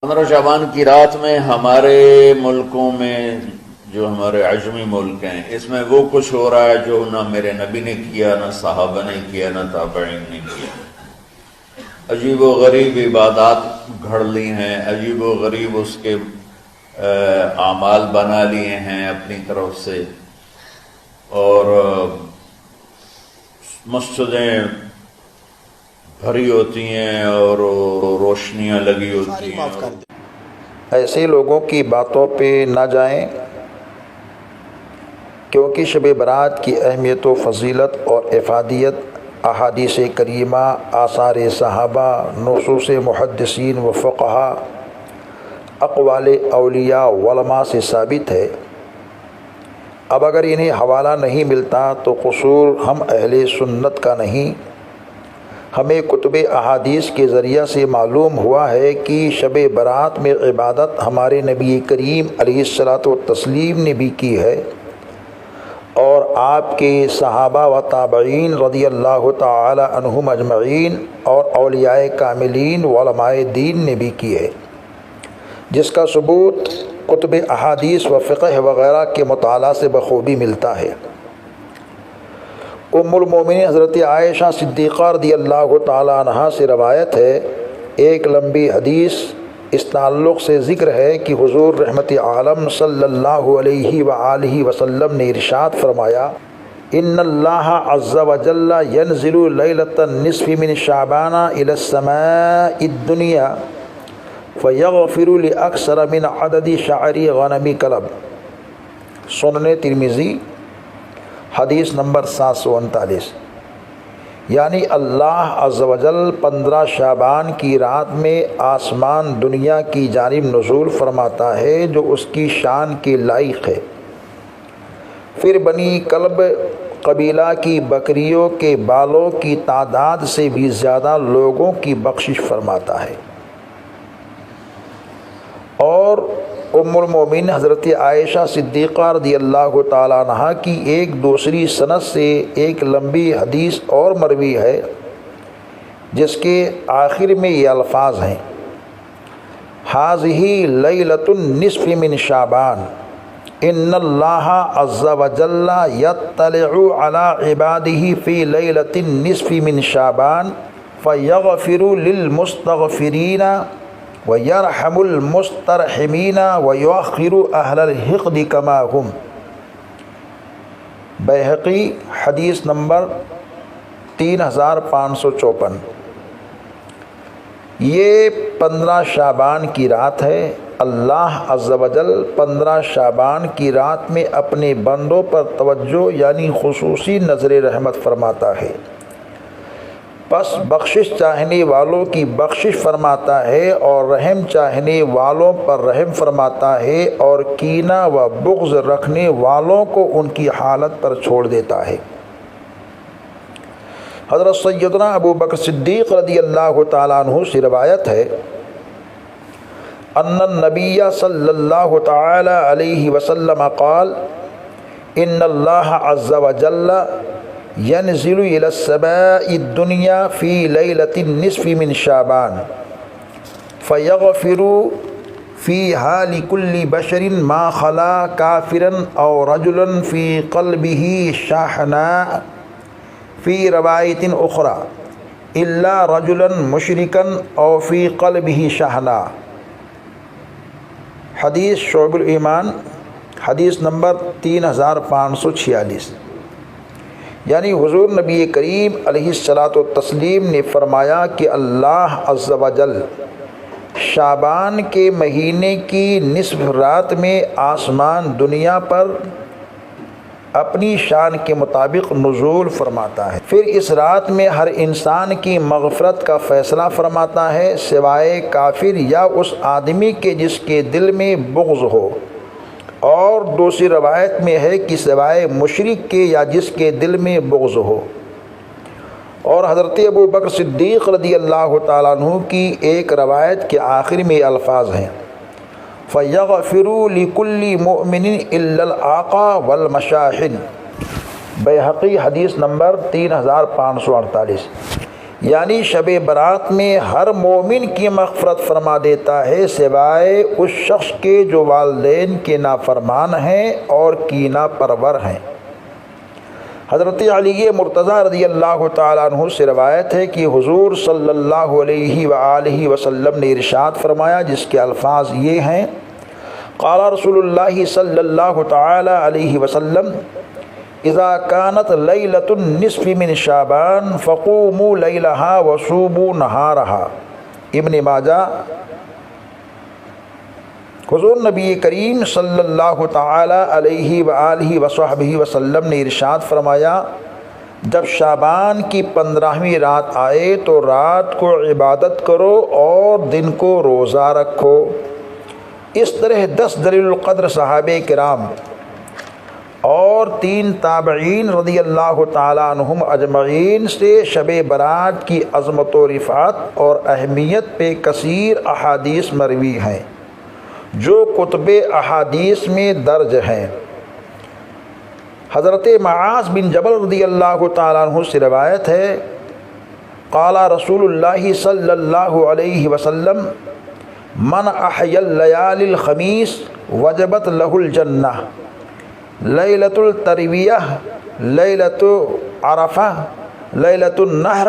15 شعبان کی رات میں ہمارے ملکوں میں جو ہمارے عجمی ملک ہیں اس میں وہ کچھ ہو رہا ہے جو نہ میرے نبی نے کیا، نہ صحابہ نے کیا، نہ تابعین نے کیا۔ عجیب و غریب عبادات گھڑ لی ہیں، عجیب و غریب اس کے اعمال بنا لیے ہیں اپنی طرف سے، اور مسجدیں بھری ہوتی ہیں اور روشنیاں لگی ہوتی ہیں۔ ایسے لوگوں کی باتوں پہ نہ جائیں، کیونکہ شب برات کی اہمیت و فضیلت اور افادیت احادیث کریمہ، آثار صحابہ، نصوص محدثین و فقہا، اقوال اولیاء علماء سے ثابت ہے۔ اب اگر انہیں حوالہ نہیں ملتا تو قصور ہم اہل سنت کا نہیں، ہمیں کتب احادیث کے ذریعہ سے معلوم ہوا ہے کہ شب برات میں عبادت ہمارے نبی کریم علیہ الصلاۃ والتسلیم نے بھی کی ہے، اور آپ کے صحابہ و تابعین رضی اللہ تعالی عنہم اجمعین اور اولیاء کاملین و علماء دین نے بھی کی ہے، جس کا ثبوت کتب احادیث و فقہ وغیرہ کے مطالعہ سے بخوبی ملتا ہے۔ ام المومنین حضرت عائشہ صدیقہ رضی اللہ تعالی عنہا سے روایت ہے، ایک لمبی حدیث اس تعلق سے ذکر ہے کہ حضور رحمت عالم صلی اللہ علیہ وآلہ وسلم نے ارشاد فرمایا، ان اللہ عز وجل ینزل لیلۃ النصف من شعبان الی السماء الدنیا فیغفر لاکثر من عدد شعر غنم کلب۔ سنن ترمذی حدیث نمبر 739۔ یعنی اللہ عز و جل 15 شعبان کی رات میں آسمان دنیا کی جانب نزول فرماتا ہے جو اس کی شان کے لائق ہے، پھر بنی کلب قبیلہ کی بکریوں کے بالوں کی تعداد سے بھی زیادہ لوگوں کی بخشش فرماتا ہے۔ اور ام المومنین حضرت عائشہ صدیقہ رضی اللہ تعالیٰ عنہ کی ایک دوسری سند سے ایک لمبی حدیث اور مروی ہے جس کے آخر میں یہ الفاظ ہیں، ھذہ لیلۃ النصف من شعبان ان اللہ عز وجل یطلع علی عبادہ فی لیلۃ النصف من شعبان فیغفر للمستغفرین وَيَرْحَمُ الْمُسْتَرْحِمِينَ وَيُؤَخِّرُ أَهْلَ الْحِقْدِ كَمَا هُمْ۔ بیہقی حدیث نمبر 3554۔ یہ 15 شعبان کی رات ہے۔ اللہ عز و جل 15 شعبان کی رات میں اپنے بندوں پر توجہ یعنی خصوصی نظر رحمت فرماتا ہے، پس بخشش چاہنے والوں کی بخشش فرماتا ہے اور رحم چاہنے والوں پر رحم فرماتا ہے، اور کینہ و بغض رکھنے والوں کو ان کی حالت پر چھوڑ دیتا ہے۔ حضرت سیدنا ابو بکر صدیق رضی اللہ تعالیٰ عنہ سے روایت ہے، ان النبی صلی اللہ تعالی علیہ وسلم قال، ان اللہ عز وجل ينزل إلى السماء الدنيا في ليلة النصف من شعبان فيغفر فيها لكل بشر ما خلا كافرا أو رجلا في قلبه شحناء في رواية أخرى إلا رجلا مشركا أو في قلبه شحناء۔ حدیث شعب الایمان حدیث نمبر 3546۔ یعنی حضور نبی کریم علیہ الصلاۃ والتسلیم نے فرمایا کہ اللہ عز و جل شعبان کے مہینے کی نصف رات میں آسمان دنیا پر اپنی شان کے مطابق نزول فرماتا ہے، پھر اس رات میں ہر انسان کی مغفرت کا فیصلہ فرماتا ہے سوائے کافر یا اس آدمی کے جس کے دل میں بغض ہو، اور دوسری روایت میں ہے کہ سوائے مشرک کے یا جس کے دل میں بغض ہو۔ اور حضرت ابو بکر صدیق رضی اللہ تعالیٰ عنہ کی ایک روایت کے آخر میں الفاظ ہیں، فَيَغْفِرُ لِكُلِّ مُؤْمِنٍ إِلَّا الْعَاقَى وَالْمَشَاحِنِ۔ بیہقی حدیث نمبر 3548۔ یعنی شب برات میں ہر مومن کی مغفرت فرما دیتا ہے سوائے اس شخص کے جو والدین کے نافرمان ہیں اور کینہ پرور ہیں۔ حضرت علی مرتضیٰ رضی اللہ تعالیٰ عنہ سے روایت ہے کہ حضور صلی اللہ علیہ وآلہ وسلم نے ارشاد فرمایا، جس کے الفاظ یہ ہیں: قال رسول اللہ صلی اللہ تعالیٰ علیہ وسلم: اذا كانت لیلۃ النصف من شعبان فقوموا لیلہا وصوموا نہارہا۔ ابن ماجہ۔ حضور نبی کریم صلی اللہ تعالی علیہ وآلہ وصحبہ وسلم نے ارشاد فرمایا، جب شعبان کی 15ویں رات آئے تو رات کو عبادت کرو اور دن کو روزہ رکھو۔ اس طرح 10 دلیل القدر صحابہ کرام اور 3 تابعین رضی اللہ تعالیٰ عنہم اجمعین سے شب برات کی عظمت و رفعت اور اہمیت پہ کثیر احادیث مروی ہیں جو کتب احادیث میں درج ہیں۔ حضرت معاذ بن جبل رضی اللہ تعالیٰ عنہ سے روایت ہے، قال رسول اللہ صلی اللہ علیہ وسلم: من احیا اللیالی الخمیس وجبت لہ الجنہ، لیلۃ الترویہ، لیلۃ عرفہ، لیلۃ النحر،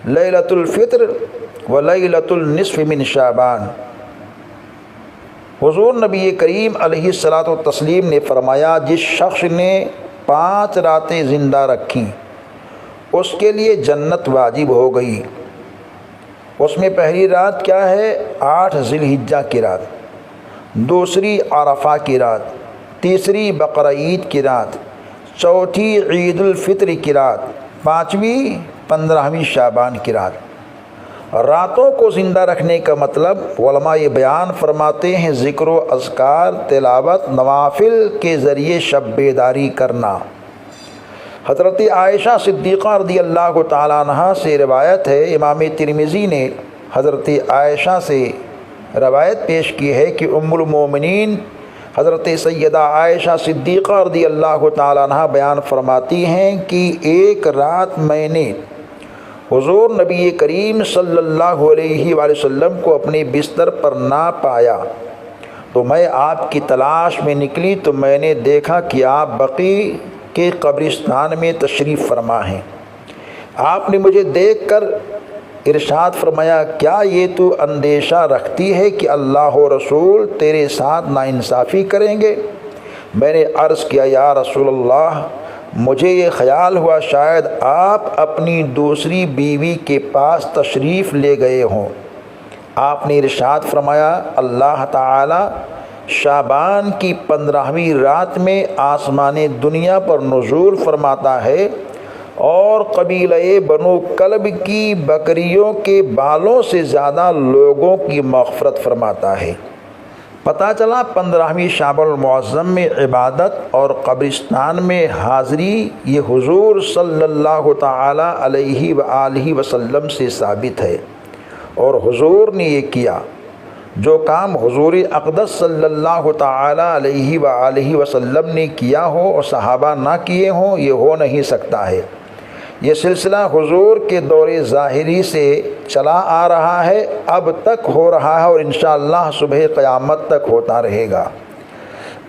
لیلۃ الفطر و لیلۃ النصف من شعبان۔ حضور نبی کریم علیہ الصلاۃ والتسلیم نے فرمایا، جس شخص نے 5 راتیں زندہ رکھیں اس کے لیے جنت واجب ہو گئی۔ اس میں پہلی رات کیا ہے؟ 8 ذی الحجہ کی رات، دوسری عرفہ کی رات، تیسری بقرہ عید کی رات، چوتھی عید الفطر کی رات، 5ویں 15ویں شعبان کی رات۔ راتوں کو زندہ رکھنے کا مطلب علماء یہ بیان فرماتے ہیں ذکر و اذکار، تلاوت، نوافل کے ذریعے شب بیداری کرنا۔ حضرت عائشہ صدیقہ رضی اللہ تعالیٰ عنہ سے روایت ہے، امام ترمذی نے حضرت عائشہ سے روایت پیش کی ہے کہ ام المومنین حضرت سیدہ عائشہ صدیقہ رضی اللہ تعالیٰ عنہ بیان فرماتی ہیں کہ ایک رات میں نے حضور نبی کریم صلی اللہ علیہ وآلہ وسلم کو اپنے بستر پر نہ پایا تو میں آپ کی تلاش میں نکلی تو میں نے دیکھا کہ آپ بقیع کے قبرستان میں تشریف فرما ہیں۔ آپ نے مجھے دیکھ کر ارشاد فرمایا، کیا یہ تو اندیشہ رکھتی ہے کہ اللہ و رسول تیرے ساتھ ناانصافی کریں گے؟ میں نے عرض کیا، یا رسول اللہ، مجھے یہ خیال ہوا شاید آپ اپنی دوسری بیوی کے پاس تشریف لے گئے ہوں۔ آپ نے ارشاد فرمایا، اللہ تعالی شعبان کی 15ویں رات میں آسمان دنیا پر نزول فرماتا ہے اور قبیلہ بنو کلب کی بکریوں کے بالوں سے زیادہ لوگوں کی مغفرت فرماتا ہے۔ پتہ چلا 15ویں شعبان المعظم میں عبادت اور قبرستان میں حاضری یہ حضور صلی اللہ تعالی علیہ وآلہ وسلم سے ثابت ہے، اور حضور نے یہ کیا۔ جو کام حضور اقدس صلی اللہ تعالی علیہ وآلہ وسلم نے کیا ہو اور صحابہ نہ کیے ہوں، یہ ہو نہیں سکتا ہے۔ یہ سلسلہ حضور کے دور ظاہری سے چلا آ رہا ہے، اب تک ہو رہا ہے اور انشاءاللہ صبح قیامت تک ہوتا رہے گا۔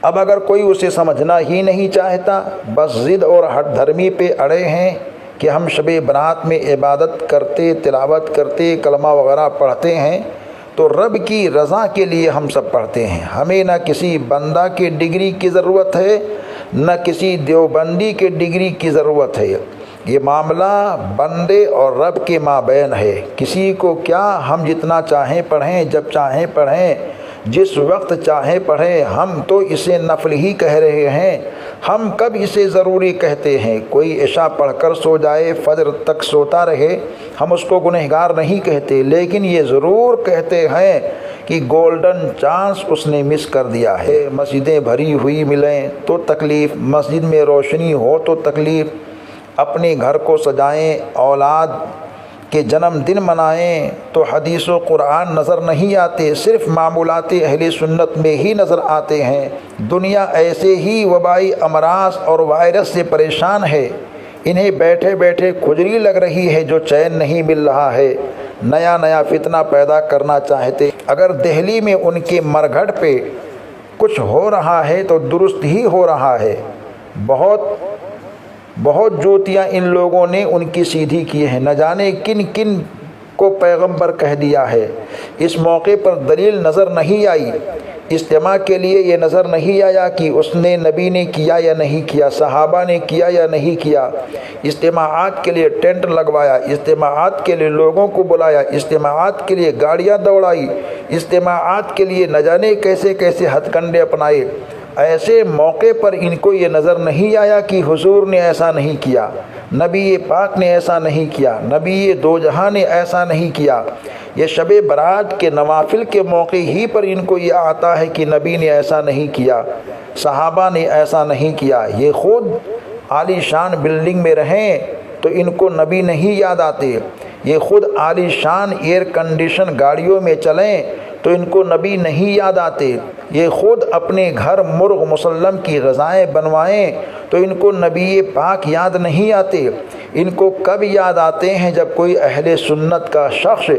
اب اگر کوئی اسے سمجھنا ہی نہیں چاہتا، بس ضد اور ہٹ دھرمی پہ اڑے ہیں کہ ہم شب برات میں عبادت کرتے، تلاوت کرتے، کلمہ وغیرہ پڑھتے ہیں، تو رب کی رضا کے لیے ہم سب پڑھتے ہیں۔ ہمیں نہ کسی بندہ کے ڈگری کی ضرورت ہے، نہ کسی دیوبندی کے ڈگری کی ضرورت ہے۔ یہ معاملہ بندے اور رب کے مابین ہے۔ کسی کو کیا، ہم جتنا چاہیں پڑھیں، جب چاہیں پڑھیں، جس وقت چاہیں پڑھیں، ہم تو اسے نفل ہی کہہ رہے ہیں۔ ہم کب اسے ضروری کہتے ہیں؟ کوئی عشاء پڑھ کر سو جائے، فجر تک سوتا رہے، ہم اس کو گنہگار نہیں کہتے، لیکن یہ ضرور کہتے ہیں کہ گولڈن چانس اس نے مس کر دیا ہے۔ مسجدیں بھری ہوئی ملیں تو تکلیف، مسجد میں روشنی ہو تو تکلیف، اپنے گھر کو سجائیں، اولاد کے جنم دن منائیں تو حدیث و قرآن نظر نہیں آتے، صرف معمولات اہل سنت میں ہی نظر آتے ہیں۔ دنیا ایسے ہی وبائی امراض اور وائرس سے پریشان ہے، انہیں بیٹھے بیٹھے کھجلی لگ رہی ہے جو چین نہیں مل رہا ہے، نیا نیا فتنہ پیدا کرنا چاہتے۔ اگر دہلی میں ان کے مرگھٹ پہ کچھ ہو رہا ہے تو درست ہی ہو رہا ہے۔ بہت جوتیاں ان لوگوں نے ان کی سیدھی کی ہیں، نہ جانے کن کن کو پیغمبر کہہ دیا ہے۔ اس موقع پر دلیل نظر نہیں آئی، اجتماع کے لیے یہ نظر نہیں آیا کہ اس نے نبی نے کیا یا نہیں کیا، صحابہ نے کیا یا نہیں کیا۔ اجتماعات کے لیے ٹینٹ لگوایا، اجتماعات کے لیے لوگوں کو بلایا، اجتماعات کے لیے گاڑیاں دوڑائی، اجتماعات کے لیے نہ جانے کیسے کیسے ہتھ کنڈے اپنائے۔ ایسے موقع پر ان کو یہ نظر نہیں آیا کہ حضور نے ایسا نہیں کیا، نبی پاک نے ایسا نہیں کیا، نبی دو جہاں نے ایسا نہیں کیا۔ یہ شب برات کے نوافل کے موقع ہی پر ان کو یہ آتا ہے کہ نبی نے ایسا نہیں کیا، صحابہ نے ایسا نہیں کیا۔ یہ خود عالی شان بلڈنگ میں رہیں تو ان کو نبی نہیں یاد آتے، یہ خود عالی شان ایئر کنڈیشن گاڑیوں میں چلیں تو ان کو نبی نہیں یاد آتے، یہ خود اپنے گھر مرغ مسلم کی غذائیں بنوائیں تو ان کو نبی پاک یاد نہیں آتے۔ ان کو کب یاد آتے ہیں؟ جب کوئی اہل سنت کا شخص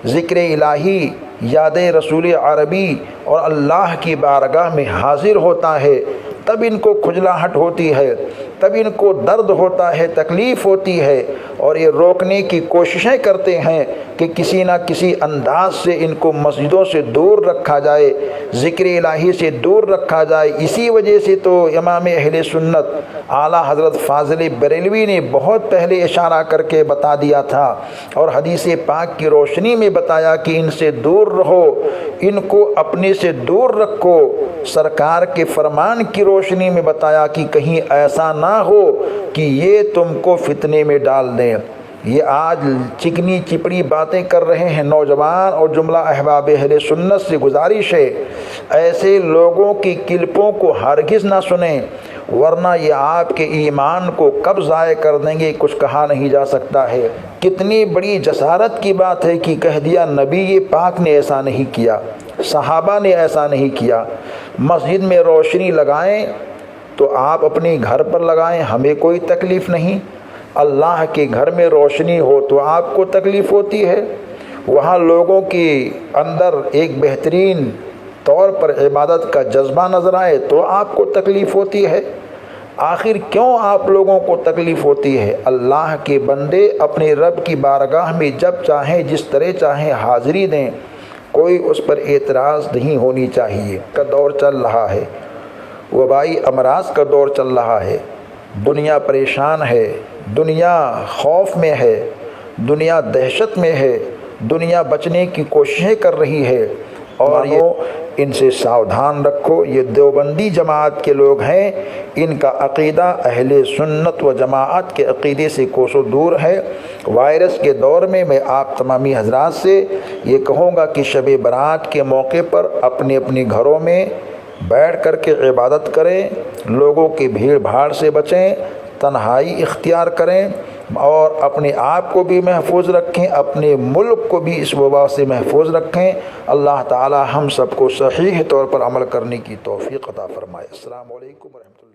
ذکر الہی، یاد رسول عربی اور اللہ کی بارگاہ میں حاضر ہوتا ہے، تب ان کو کھجلاہٹ ہوتی ہے، تب ان کو درد ہوتا ہے، تکلیف ہوتی ہے، اور یہ روکنے کی کوششیں کرتے ہیں کہ کسی نہ کسی انداز سے ان کو مسجدوں سے دور رکھا جائے، ذکر الہی سے دور رکھا جائے۔ اسی وجہ سے تو امام اہل سنت اعلیٰ حضرت فاضل بریلوی نے بہت پہلے اشارہ کر کے بتا دیا تھا اور حدیث پاک کی روشنی میں بتایا کہ ان سے دور رہو، ان کو اپنے سے دور رکھو۔ سرکار کے فرمان کی روشنی میں بتایا کہ کہیں ایسا نہ ہو کہ یہ تم کو فتنے میں ڈال دیں۔ یہ آج چکنی چپڑی باتیں کر رہے ہیں نوجوان، اور جملہ احباب اہل سنت سے گزارش ہے ایسے لوگوں کی کلپوں کو ہرگز نہ سنیں، ورنہ یہ آپ کے ایمان کو کب ضائع کر دیں گے کچھ کہا نہیں جا سکتا ہے۔ کتنی بڑی جسارت کی بات ہے کہ کہہ دیا نبی پاک نے ایسا نہیں کیا، صحابہ نے ایسا نہیں کیا۔ مسجد میں روشنی لگائیں تو آپ اپنے گھر پر لگائیں، ہمیں کوئی تکلیف نہیں۔ اللہ کے گھر میں روشنی ہو تو آپ کو تکلیف ہوتی ہے، وہاں لوگوں کے اندر ایک بہترین طور پر عبادت کا جذبہ نظر آئے تو آپ کو تکلیف ہوتی ہے۔ آخر کیوں آپ لوگوں کو تکلیف ہوتی ہے؟ اللہ کے بندے اپنے رب کی بارگاہ میں جب چاہیں جس طرح چاہیں حاضری دیں، کوئی اس پر اعتراض نہیں ہونی چاہیے۔ کا دور چل رہا ہے، وبائی امراض کا دور چل رہا ہے، دنیا پریشان ہے، دنیا خوف میں ہے، دنیا دہشت میں ہے، دنیا بچنے کی کوششیں کر رہی ہے، اور ان سے ساودھان رکھو۔ یہ دیوبندی جماعت کے لوگ ہیں، ان کا عقیدہ اہل سنت و جماعت کے عقیدے سے کوسوں دور ہے۔ وائرس کے دور میں میں آپ تمامی حضرات سے یہ کہوں گا کہ شب برات کے موقع پر اپنے اپنے گھروں میں بیٹھ کر کے عبادت کریں، لوگوں کی بھیڑ بھاڑ سے بچیں، تنہائی اختیار کریں، اور اپنے آپ کو بھی محفوظ رکھیں، اپنے ملک کو بھی اس وبا سے محفوظ رکھیں۔ اللہ تعالی ہم سب کو صحیح طور پر عمل کرنے کی توفیق عطا فرمائے۔ السلام علیکم ورحمۃ اللہ۔